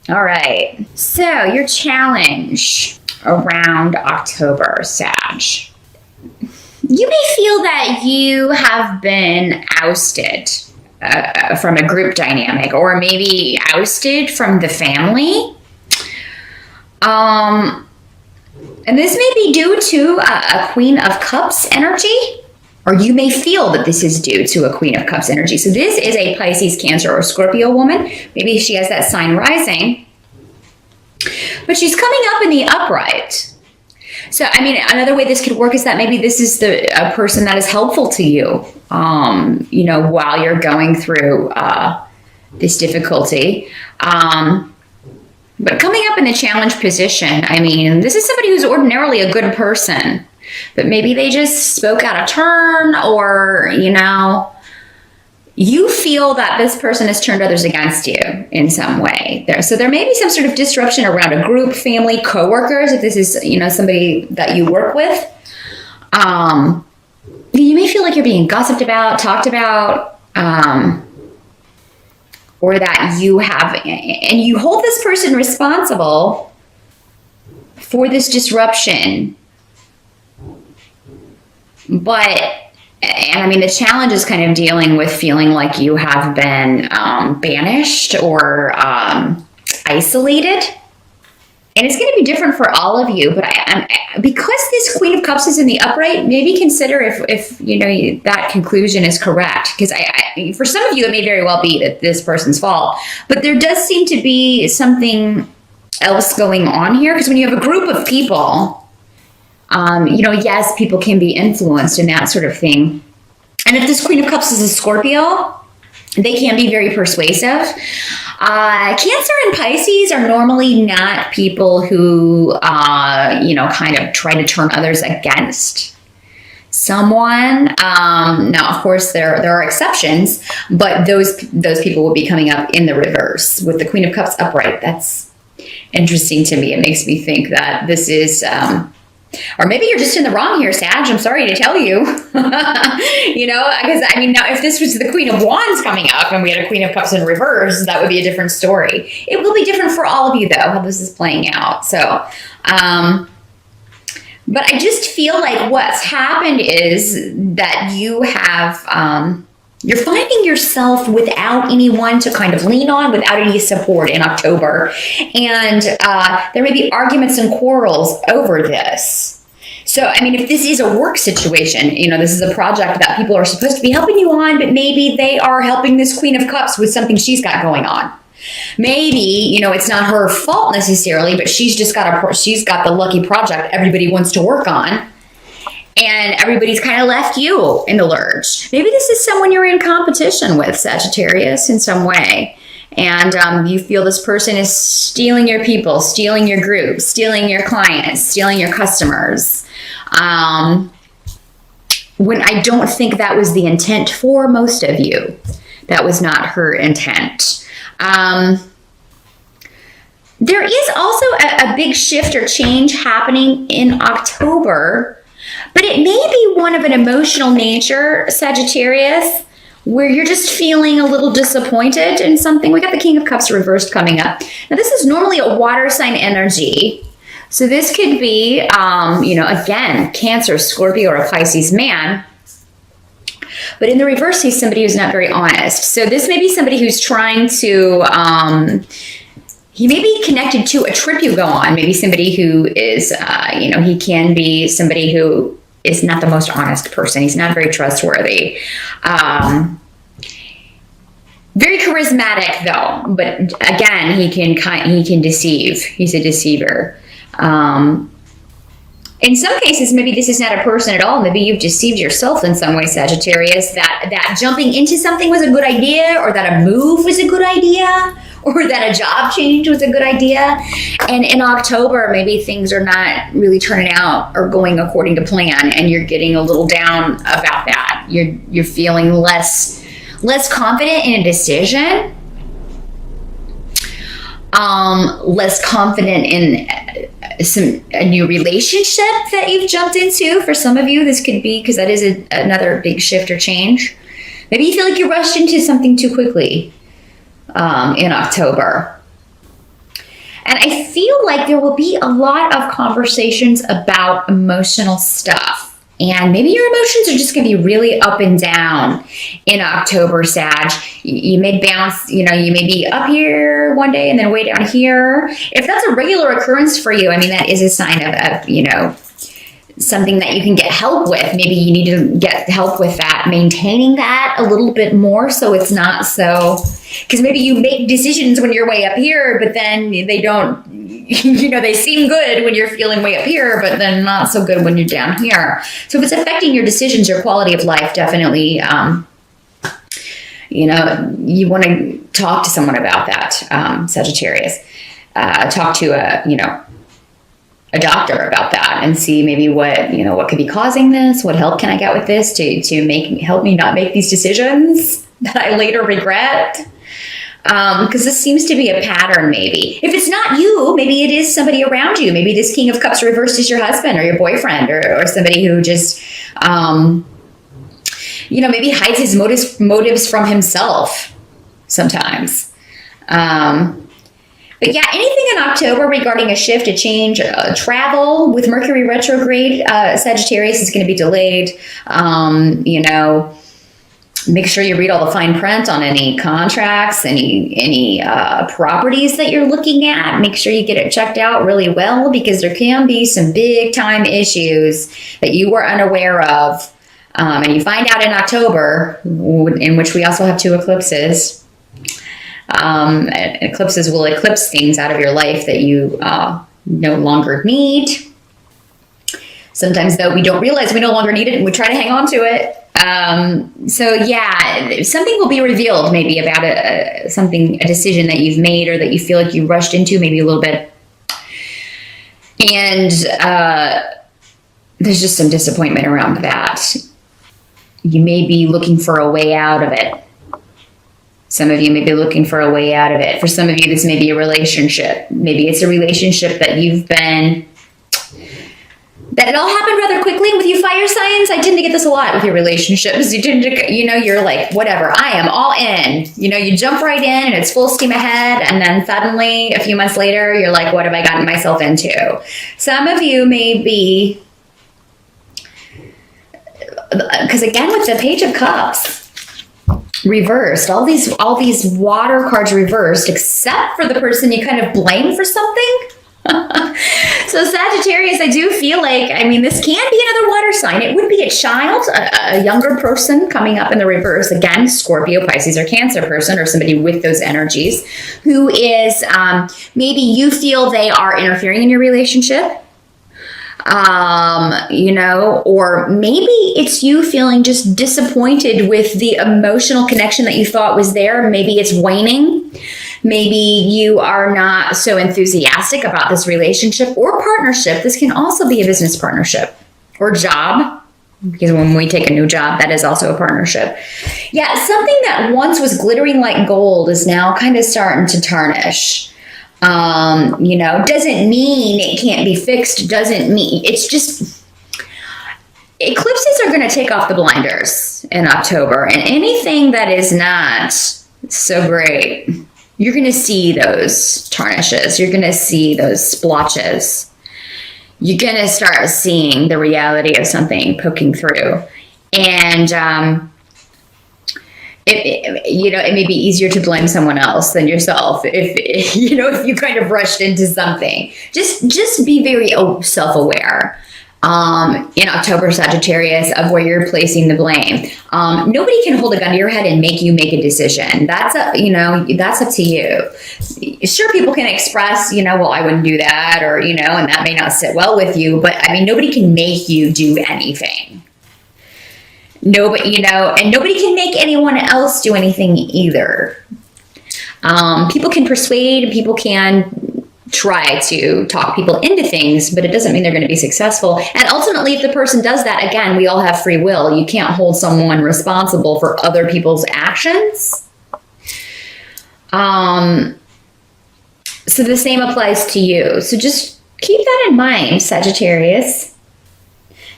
All right. So your challenge around October, Sag. You may feel that you have been ousted from a group dynamic, or maybe ousted from the family. And this may be due to a Queen of Cups energy, or you may feel that this is due to a Queen of Cups energy. So this is a Pisces, Cancer, or Scorpio woman. Maybe she has that sign rising, but she's coming up in the upright. So, I mean, another way this could work is that maybe this is a person that is helpful to you, while you're going through this difficulty. But coming up in the challenge position, I mean, this is somebody who's ordinarily a good person, but maybe they just spoke out of turn, or, you feel that this person has turned others against you in some way. So there may be some sort of disruption around a group, family, coworkers, if this is, somebody that you work with. You may feel like you're being gossiped about, talked about, or that you have, and you hold this person responsible for this disruption. And I mean, the challenge is kind of dealing with feeling like you have been banished or isolated. And it's going to be different for all of you. But because this Queen of Cups is in the upright, maybe consider if that conclusion is correct. Because for some of you, it may very well be that this person's fault. But there does seem to be something else going on here. Because when you have a group of people, yes, people can be influenced and that sort of thing. And if this Queen of Cups is a Scorpio, they can be very persuasive. Cancer and Pisces are normally not people who, kind of try to turn others against someone. Now, of course, there are exceptions, but those people will be coming up in the reverse with the Queen of Cups upright. That's interesting to me. It makes me think that this is... or maybe you're just in the wrong here, Sag. I'm sorry to tell you. Because, now if this was the Queen of Wands coming up and we had a Queen of Cups in reverse, that would be a different story. It will be different for all of you, though, how this is playing out. So, but I just feel like what's happened is that you have... you're finding yourself without anyone to kind of lean on, without any support in October. And there may be arguments and quarrels over this. So, I mean, if this is a work situation, this is a project that people are supposed to be helping you on, but maybe they are helping this Queen of Cups with something she's got going on. Maybe, it's not her fault necessarily, but she's got the lucky project everybody wants to work on. And everybody's kind of left you in the lurch. Maybe this is someone you're in competition with, Sagittarius, in some way. And you feel this person is stealing your people, stealing your group, stealing your clients, stealing your customers. When I don't think that was the intent for most of you. That was not her intent. There is also a big shift or change happening in October. But it may be one of an emotional nature, Sagittarius, where you're just feeling a little disappointed in something. We got the King of Cups reversed coming up. Now, this is normally a water sign energy. So this could be, again, Cancer, Scorpio, or a Pisces man. But in the reverse, he's somebody who's not very honest. So this may be somebody who's trying to... he may be connected to a trip you go on. Maybe somebody who is, he can be somebody who is not the most honest person. He's not very trustworthy. Very charismatic, though. But again, he can deceive. He's a deceiver. In some cases, maybe this is not a person at all. Maybe you've deceived yourself in some way, Sagittarius, that jumping into something was a good idea, or that a move was a good idea, or that a job change was a good idea. And in October, maybe things are not really turning out or going according to plan, and you're getting a little down about that. You're feeling less confident in a decision, less confident in a new relationship that you've jumped into. For some of you, this could be because that is another big shift or change. Maybe you feel like you rushed into something too quickly in October. feel like there will be a lot of conversations about emotional stuff. And maybe your emotions are just going to be really up and down in October, Sag. You may bounce, you may be up here one day and then way down here. If that's a regular occurrence for you, I mean, that is a sign of something that you can get help with. Maybe you need to get help with that, maintaining that a little bit more so it's not so, because maybe you make decisions when you're way up here, but then they don't, they seem good when you're feeling way up here, but then not so good when you're down here. So if it's affecting your decisions, your quality of life, definitely, you want to talk to someone about that, Sagittarius. Talk to a doctor about that and see maybe what could be causing this. What help can I get with this to help me not make these decisions that I later regret? Because this seems to be a pattern, maybe. If it's not you, maybe it is somebody around you. Maybe this King of Cups reversed is your husband or your boyfriend or somebody who just, maybe hides his motives from himself sometimes. But yeah, anything in October regarding a shift, a change, travel with Mercury retrograde, Sagittarius is going to be delayed. Make sure you read all the fine print on any contracts, any properties that you're looking at. Make sure you get it checked out really well, because there can be some big time issues that you were unaware of. And you find out in October, in which we also have 2 eclipses. Eclipses will eclipse things out of your life that you no longer need. Sometimes, though, we don't realize we no longer need it and we try to hang on to it. So yeah, something will be revealed maybe about a decision that you've made or that you feel like you rushed into maybe a little bit. And there's just some disappointment around that. You may be looking for a way out of it. Some of you may be looking for a way out of it. For some of you, this may be a relationship. Maybe it's a relationship that that it all happened rather quickly with you fire signs. I tend to get this a lot with your relationships. You tend to, you're like, whatever, I am all in. You jump right in and it's full steam ahead. And then suddenly, a few months later, you're like, what have I gotten myself into? Some of you may be, because again, with the Page of Cups, reversed, all these water cards reversed, except for the person you kind of blame for something. So Sagittarius, I do feel like, this can be another water sign. It would be a child, a younger person coming up in the reverse. Again, Scorpio, Pisces, or Cancer person, or somebody with those energies, who is, maybe you feel they are interfering in your relationship. Or maybe it's you feeling just disappointed with the emotional connection that you thought was there. Maybe it's waning. Maybe you are not so enthusiastic about this relationship or partnership. This can also be a business partnership or job, because when we take a new job, that is also a partnership. Yeah, something that once was glittering like gold is now kind of starting to tarnish. Doesn't mean it can't be fixed. Doesn't mean, it's just, eclipses are going to take off the blinders in October, and anything that is not so great, you're going to see those tarnishes. You're going to see those splotches. You're going to start seeing the reality of something poking through. And, it may be easier to blame someone else than yourself if you kind of rushed into something. Just be very self-aware in October, Sagittarius, of where you're placing the blame. Nobody can hold a gun to your head and make you make a decision. That's up to you. Sure, people can express, well, I wouldn't do that, or and that may not sit well with you, but nobody can make you do anything. Nobody, and nobody can make anyone else do anything either. People can persuade, people can try to talk people into things, but it doesn't mean they're going to be successful. And ultimately, if the person does that, again, we all have free will. You can't hold someone responsible for other people's actions. So the same applies to you. So just keep that in mind, Sagittarius.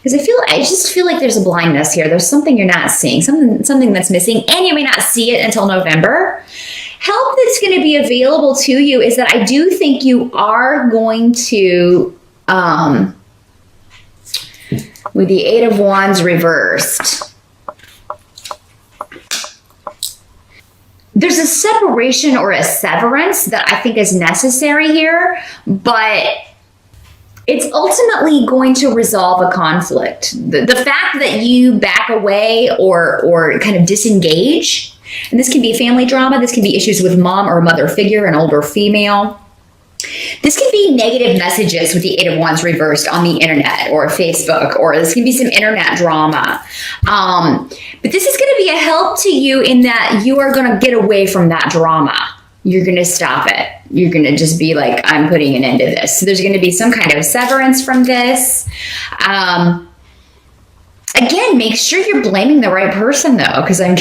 Because I just feel like there's a blindness here. There's something you're not seeing, something that's missing, and you may not see it until November. help that's going to be available to you is that I do think you are going to, with the Eight of Wands reversed, there's a separation or a severance that I think is necessary here, but it's ultimately going to resolve a conflict. The fact that you back away or kind of disengage, and this can be family drama, this can be issues with mom or mother figure, an older female. This can be negative messages with the Eight of Wands reversed on the internet or Facebook, or this can be some internet drama. But this is going to be a help to you in that you are going to get away from that drama. You're going to stop it. You're going to just be like, I'm putting an end to this. So there's going to be some kind of severance from this. Again, make sure you're blaming the right person, though, because I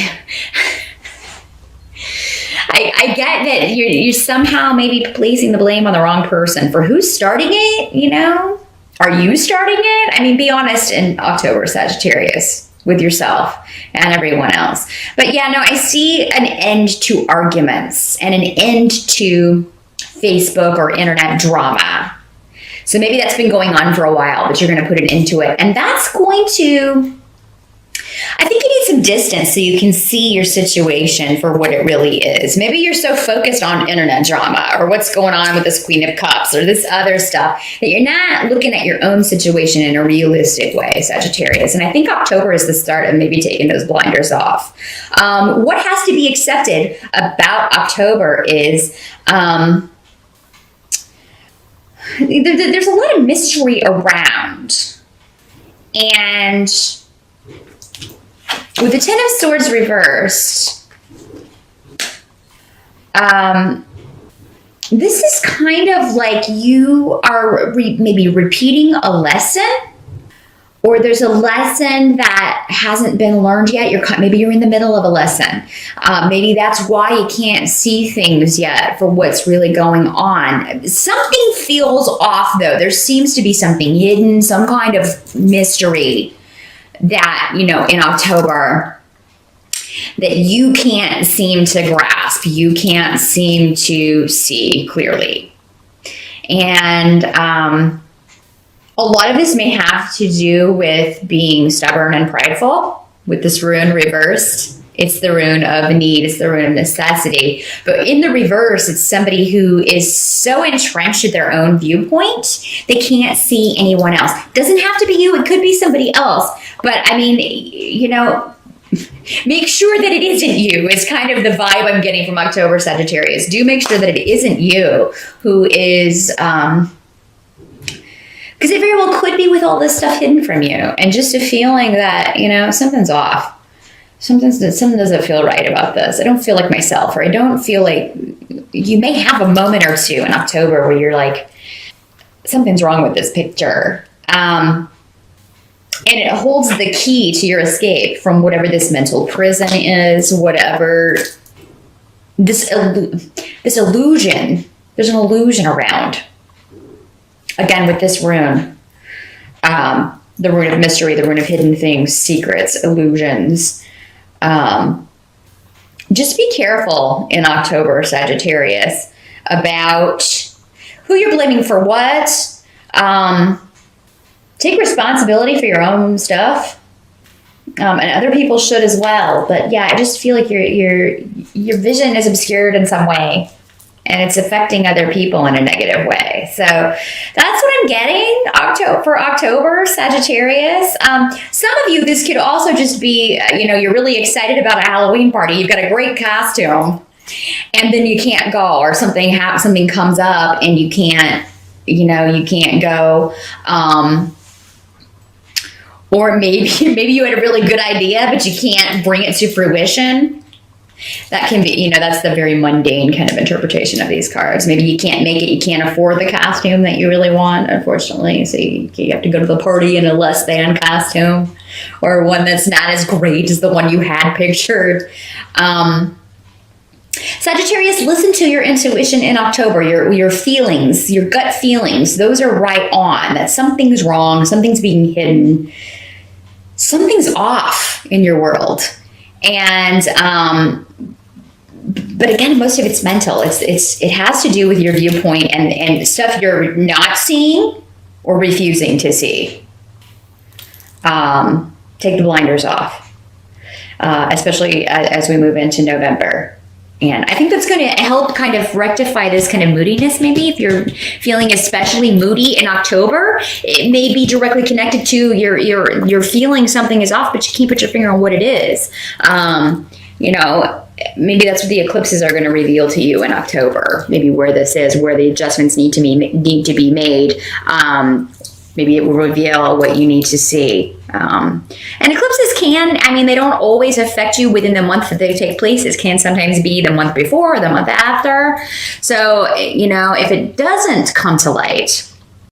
get that you're somehow maybe placing the blame on the wrong person for who's starting it, you know? Are you starting it? I mean, be honest in October, Sagittarius, with yourself and everyone else. But yeah, no, I see an end to arguments and an end to Facebook or internet drama. So maybe that's been going on for a while, but you're going to put an end to it. And that's going to, I think you need some distance so you can see your situation for what it really is. Maybe you're so focused on internet drama or what's going on with this Queen of Cups or this other stuff that you're not looking at your own situation in a realistic way, Sagittarius. And I think October is the start of maybe taking those blinders off. What has to be accepted about October is there's a lot of mystery around. And with the Ten of Swords reversed, this is kind of like you are maybe repeating a lesson, or there's a lesson that hasn't been learned yet. Maybe you're in the middle of a lesson. Maybe that's why you can't see things yet for what's really going on. Something feels off, though. There seems to be something hidden, some kind of mystery that, you know, in October that you can't seem to grasp, you can't seem to see clearly. And a lot of this may have to do with being stubborn and prideful with this rune reversed. It's the rune of need, it's the rune of necessity. But in the reverse, it's somebody who is so entrenched at their own viewpoint, they can't see anyone else. Doesn't have to be you, it could be somebody else. But I mean, you know, make sure that it isn't you. It's kind of the vibe I'm getting from October, Sagittarius. Do make sure that it isn't you who is, because it very well could be with all this stuff hidden from you. And just a feeling that, you know, something's off. Something doesn't feel right about this. I don't feel like myself, or I don't feel like, you may have a moment or two in October where you're like, something's wrong with this picture. And it holds the key to your escape from whatever this mental prison is, whatever this illusion. There's an illusion around. Again, with this rune, the rune of mystery, the rune of hidden things, secrets, illusions. Just be careful in October, Sagittarius, about who you're blaming for what. Take responsibility for your own stuff, and other people should as well. But yeah, I just feel like your vision is obscured in some way, and it's affecting other people in a negative way. So that's what I'm getting for October, Sagittarius. Some of you, this could also just be, you know, you're really excited about a Halloween party. You've got a great costume, and then you can't go, or something comes up and you can't, you know, you can't go. Or maybe you had a really good idea, but you can't bring it to fruition. That can be, you know, that's the very mundane kind of interpretation of these cards. Maybe you can't make it, you can't afford the costume that you really want, unfortunately. So you have to go to the party in a less than costume, or one that's not as great as the one you had pictured. Sagittarius, listen to your intuition in October, your feelings, your gut feelings. Those are right on. That something's wrong, something's being hidden, something's off in your world. And, But again, most of it's mental. It has to do with your viewpoint and stuff you're not seeing or refusing to see. Take the blinders off, especially as we move into November. And I think that's going to help kind of rectify this kind of moodiness. Maybe if you're feeling especially moody in October, it may be directly connected to your feeling something is off, but you can't put your finger on what it is. You know, maybe that's what the eclipses are going to reveal to you in October. Maybe where this is, where the adjustments need to be made. Maybe it will reveal what you need to see. And eclipses can, I mean, they don't always affect you within the month that they take place. It can sometimes be the month before or the month after. So, you know, if it doesn't come to light,